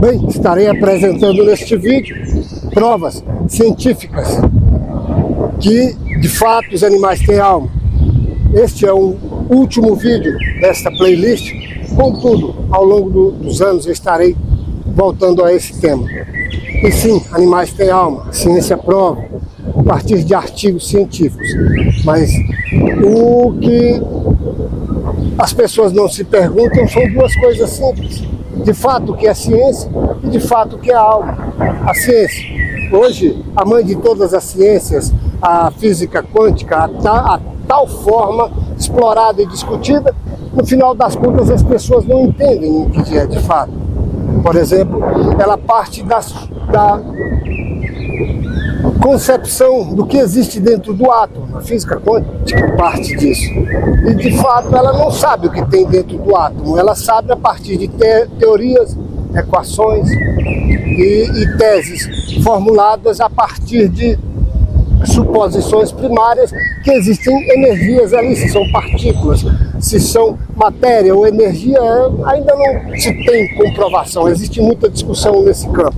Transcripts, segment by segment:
Bem, estarei apresentando neste vídeo provas científicas que, de fato, os animais têm alma. Este é o último vídeo desta playlist, contudo, ao longo dos anos eu estarei voltando a esse tema. E sim, animais têm alma, a ciência prova, a partir de artigos científicos. Mas o que as pessoas não se perguntam são duas coisas simples. De fato, o que é ciência e de fato o que é alma. A ciência, hoje, a mãe de todas as ciências, a física quântica, a tal forma explorada e discutida, no final das contas as pessoas não entendem o que é de fato. Por exemplo, ela parte da concepção do que existe dentro do átomo. A física quântica parte disso. E, de fato, ela não sabe o que tem dentro do átomo. Ela sabe a partir de teorias, equações e teses formuladas a partir de suposições primárias que existem energias ali, se são partículas, se são matéria ou energia, ainda não se tem comprovação, existe muita discussão nesse campo.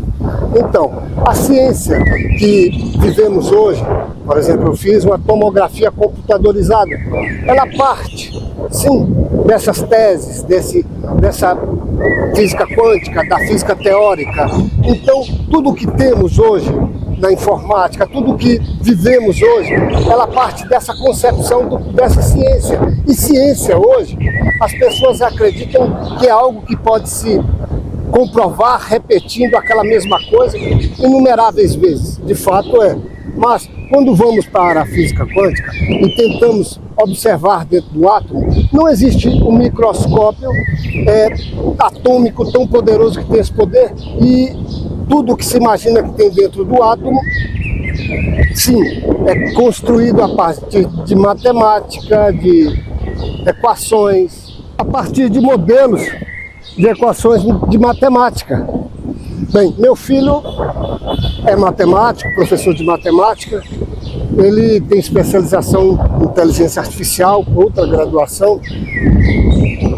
Então, a ciência que vivemos hoje, por exemplo, eu fiz uma tomografia computadorizada, ela parte, sim, dessas teses, dessa física quântica, da física teórica. Então, tudo que temos hoje na informática, tudo que vivemos hoje, ela parte dessa concepção dessa ciência. E ciência hoje, as pessoas acreditam que é algo que pode se comprovar repetindo aquela mesma coisa inumeráveis vezes. De fato é. Mas quando vamos para a física quântica e tentamos observar dentro do átomo, não existe um microscópio atômico tão poderoso que tem esse poder, e tudo que se imagina que tem dentro do átomo, sim, é construído a partir de matemática, de equações, a partir de modelos de equações de matemática. Bem, meu filho é matemático, professor de matemática, ele tem especialização em inteligência artificial, outra graduação,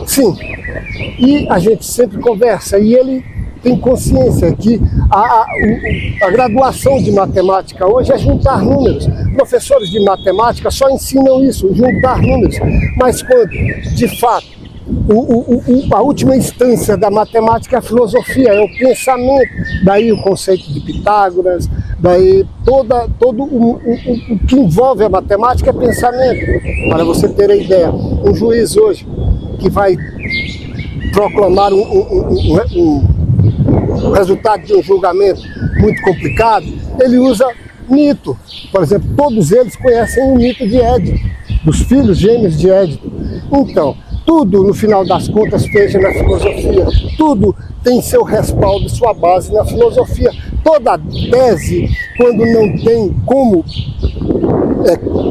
sim, e a gente sempre conversa, e ele tem consciência que a graduação de matemática hoje é juntar números. Professores de matemática só ensinam isso, juntar números, mas quando, de fato, a última instância da matemática é a filosofia, é o pensamento, daí o conceito de Pitágoras, daí todo o que envolve a matemática é pensamento. Para você ter a ideia, um juiz hoje que vai proclamar o resultado de um julgamento muito complicado, ele usa mito. Por exemplo, todos eles conhecem o mito de Édipo, dos filhos gêmeos de Édipo. Então, tudo, no final das contas, fecha na filosofia. Tudo tem seu respaldo, sua base na filosofia. Toda tese, quando não tem como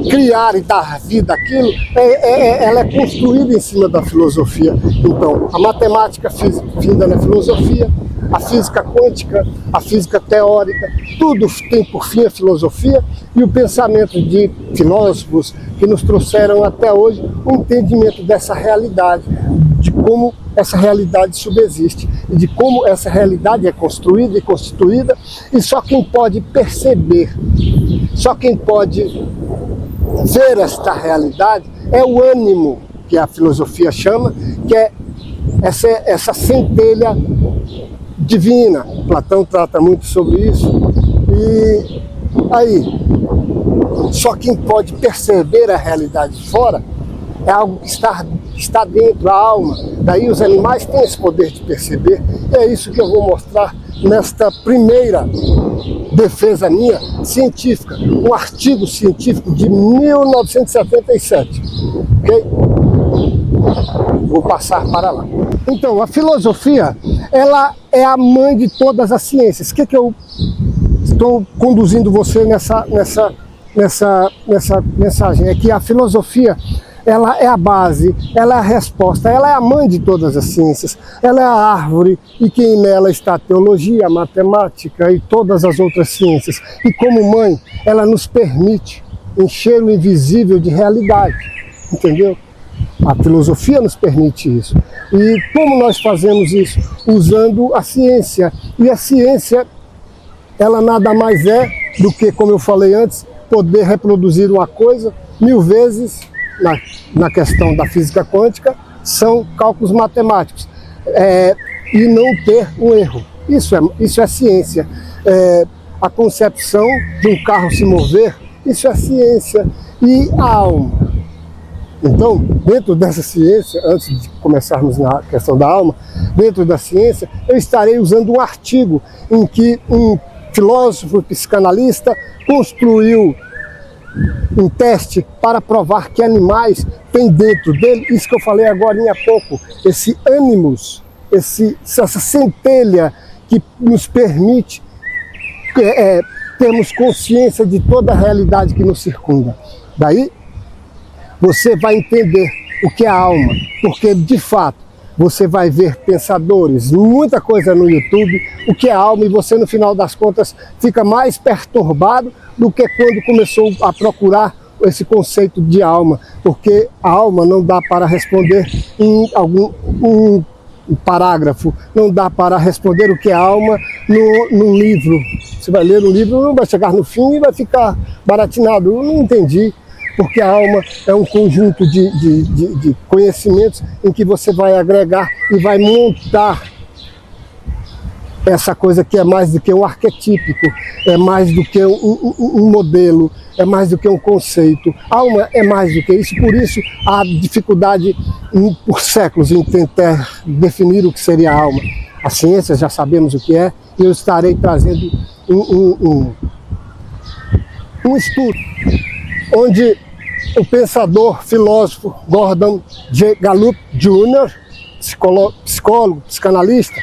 criar e dar vida àquilo, ela é construída em cima da filosofia. Então, a matemática finda na filosofia, a física quântica, a física teórica, tudo tem por fim a filosofia, e o pensamento de filósofos que nos trouxeram até hoje o entendimento dessa realidade, de como essa realidade subsiste, e de como essa realidade é construída e constituída, e só quem pode perceber, só quem pode ver esta realidade é o ânimo, que a filosofia chama, que é essa centelha divina. Platão trata muito sobre isso. E aí, só quem pode perceber a realidade de fora é algo que está dentro, a alma. Daí os animais têm esse poder de perceber. E é isso que eu vou mostrar nesta primeira defesa minha, científica. Um artigo científico de 1977. Ok? Vou passar para lá. Então, a filosofia, ela é a mãe de todas as ciências. O que eu estou conduzindo você nessa mensagem? É que a filosofia, ela é a base, ela é a resposta, ela é a mãe de todas as ciências. Ela é a árvore, e que nela está a teologia, a matemática e todas as outras ciências. E como mãe, ela nos permite encher o invisível de realidade. Entendeu? A filosofia nos permite isso. E como nós fazemos isso? Usando a ciência. E a ciência, ela nada mais é do que, como eu falei antes, poder reproduzir uma coisa 1000 vezes, na questão da física quântica, são cálculos matemáticos. E não ter um erro. Isso é ciência. A concepção de um carro se mover, isso é ciência. E a alma? Então, dentro dessa ciência, antes de começarmos na questão da alma, dentro da ciência, eu estarei usando um artigo em que um filósofo psicanalista construiu um teste para provar que animais têm dentro dele, isso que eu falei agora há pouco, esse ânimos, essa centelha que nos permite termos consciência de toda a realidade que nos circunda. Daí, você vai entender o que é a alma, porque de fato você vai ver pensadores, muita coisa no YouTube, o que é alma, e você no final das contas fica mais perturbado do que quando começou a procurar esse conceito de alma, porque a alma não dá para responder em um parágrafo, não dá para responder o que é alma num livro. Você vai ler um livro, não vai chegar no fim e vai ficar baratinado. Eu não entendi. Porque a alma é um conjunto de conhecimentos em que você vai agregar e vai montar essa coisa que é mais do que um arquetípico, é mais do que um modelo, é mais do que um conceito. A alma é mais do que isso, por isso há dificuldade por séculos em tentar definir o que seria a alma. A ciência já sabemos o que é, e eu estarei trazendo um estudo onde o pensador, filósofo Gordon J. Gallup Jr., psicólogo, psicanalista,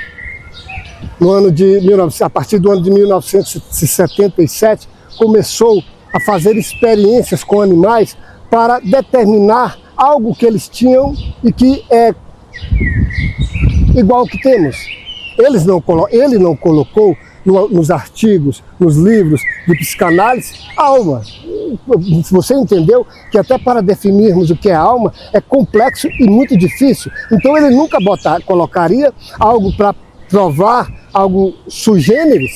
a partir do ano de 1977, começou a fazer experiências com animais para determinar algo que eles tinham e que é igual ao que temos. Ele não colocou nos artigos, nos livros de psicanálise, alma. Você entendeu que até para definirmos o que é alma é complexo e muito difícil. Então ele nunca colocaria algo para provar algo sui generis.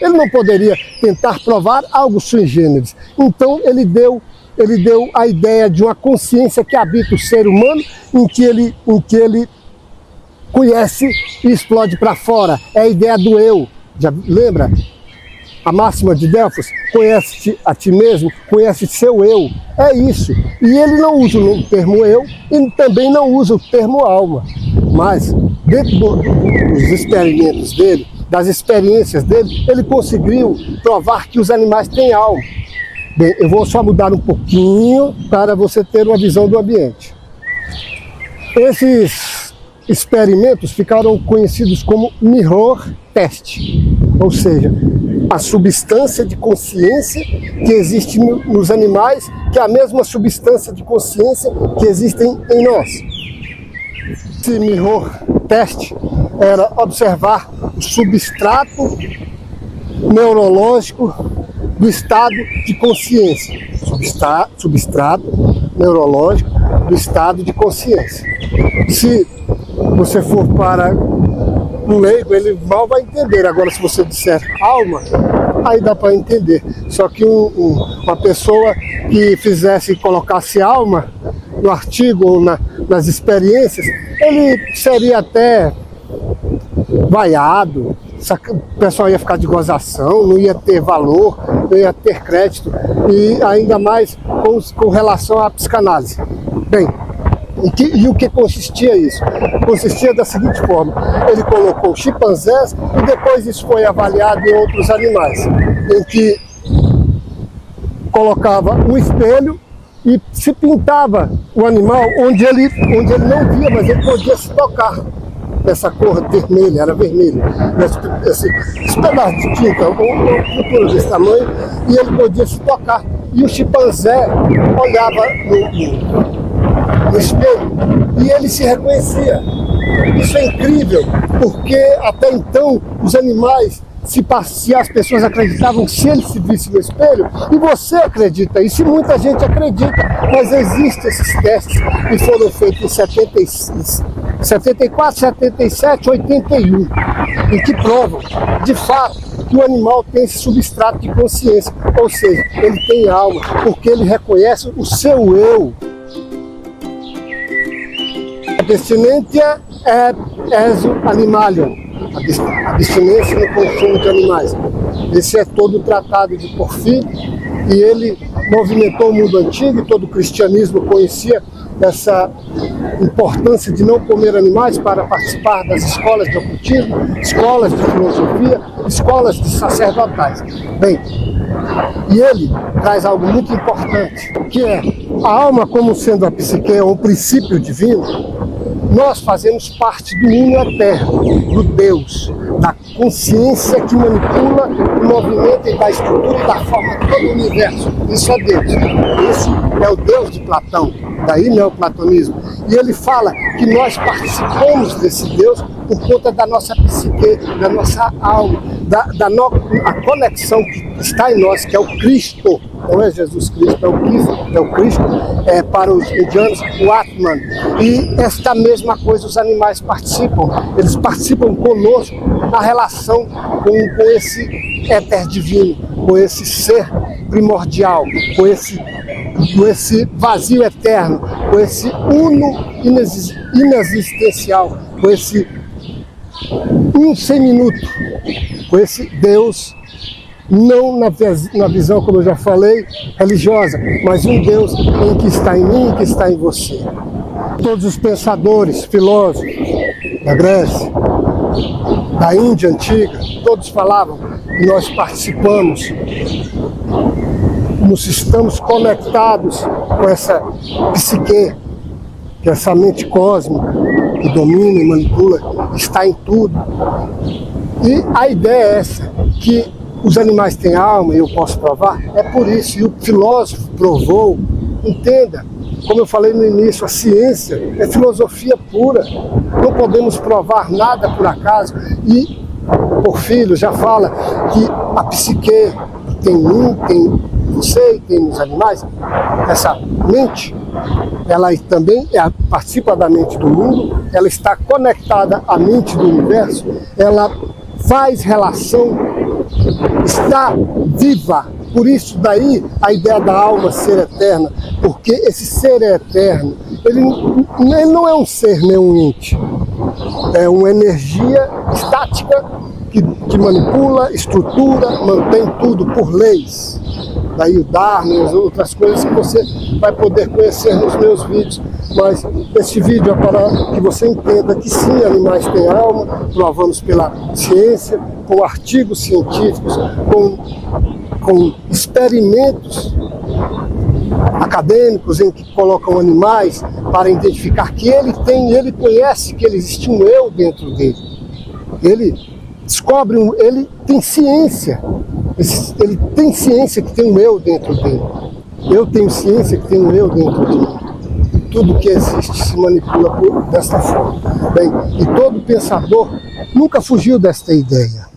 Ele não poderia tentar provar algo sui generis. Então ele deu a ideia de uma consciência que habita o ser humano, em que ele conhece e explode para fora. É a ideia do eu. Já lembra? A máxima de Delfos, conhece a ti mesmo, conhece seu eu. É isso. E ele não usa o termo eu e também não usa o termo alma. Mas, dentro dos experimentos dele, das experiências dele, ele conseguiu provar que os animais têm alma. Bem, eu vou só mudar um pouquinho para você ter uma visão do ambiente. Esses experimentos ficaram conhecidos como mirror test, ou seja, a substância de consciência que existe nos animais, que é a mesma substância de consciência que existem em nós. Esse mirror test era observar o substrato neurológico do estado de consciência. Substrato neurológico do estado de consciência. Se você for para um leigo, ele mal vai entender. Agora, se você disser alma, aí dá para entender. Só que uma pessoa que colocasse alma no artigo ou nas experiências, ele seria até vaiado, o pessoal ia ficar de gozação, não ia ter valor, não ia ter crédito, e ainda mais com relação à psicanálise. Bem, e o que consistia isso? Consistia da seguinte forma: ele colocou chimpanzés e depois isso foi avaliado em outros animais, em que colocava um espelho e se pintava o animal onde ele não via, mas ele podia se tocar. Essa cor vermelha, era vermelho, esse pedaço de tinta, uma pintura desse tamanho, e ele podia se tocar. E o chimpanzé olhava no espelho e ele se reconhecia. Isso é incrível, porque até então os animais se as pessoas acreditavam, se ele se visse no espelho, e você acredita isso, e muita gente acredita, mas existem esses testes que foram feitos em 74, 77, 81, e que provam, de fato, que o animal tem esse substrato de consciência, ou seja, ele tem alma, porque ele reconhece o seu eu. Abstinentia est animalium, abstinência no consumo de animais. Esse é todo o tratado de Porfírio, e ele movimentou o mundo antigo, e todo o cristianismo conhecia essa importância de não comer animais para participar das escolas de ocultismo, escolas de filosofia, escolas de sacerdotais. Bem, e ele traz algo muito importante, que é a alma como sendo a psique, um princípio divino. Nós fazemos parte do uno eterno, do Deus, da consciência que manipula, movimenta e dá estrutura e dá forma a todo o universo. Isso é Deus. Esse é o Deus de Platão, daí neoplatonismo. E ele fala que nós participamos desse Deus por conta da nossa psique, da nossa alma, a conexão que está em nós, que é o Cristo. Não é Jesus Cristo, é o Cristo, para os indianos, o Atman. E esta mesma coisa os animais participam, eles participam conosco na relação com esse éter divino, com esse ser primordial, com esse vazio eterno, com esse uno inexistencial, com esse seminuto, com esse Deus. Não na visão, como eu já falei, religiosa, mas um Deus em que está em mim e que está em você. Todos os pensadores, filósofos da Grécia, da Índia antiga, todos falavam que nós participamos, nos estamos conectados com essa psique, que é essa mente cósmica que domina e manipula, está em tudo. E a ideia é essa, que os animais têm alma, e eu posso provar, é por isso, e o filósofo provou. Entenda, como eu falei no início, a ciência é filosofia pura, não podemos provar nada por acaso, e Porfírio já fala que a psique tem mim, tem você e tem nos animais, essa mente, ela também participa da mente do mundo, ela está conectada à mente do universo, ela faz relação, está viva. Por isso daí a ideia da alma ser eterna, porque esse ser é eterno, ele não é um ser nem um ente, é uma energia estática que manipula, estrutura, mantém tudo por leis. Daí o Dharma e as outras coisas que você vai poder conhecer nos meus vídeos. Mas esse vídeo é para que você entenda que sim, animais têm alma, provamos pela ciência, com artigos científicos, com experimentos acadêmicos em que colocam animais para identificar que ele conhece que existe um eu dentro dele. Ele descobre, ele tem ciência, ele tem ciência que tem um eu dentro dele. Eu tenho ciência que tem um eu dentro de mim. E tudo que existe se manipula desta forma. Bem, e todo pensador nunca fugiu desta ideia.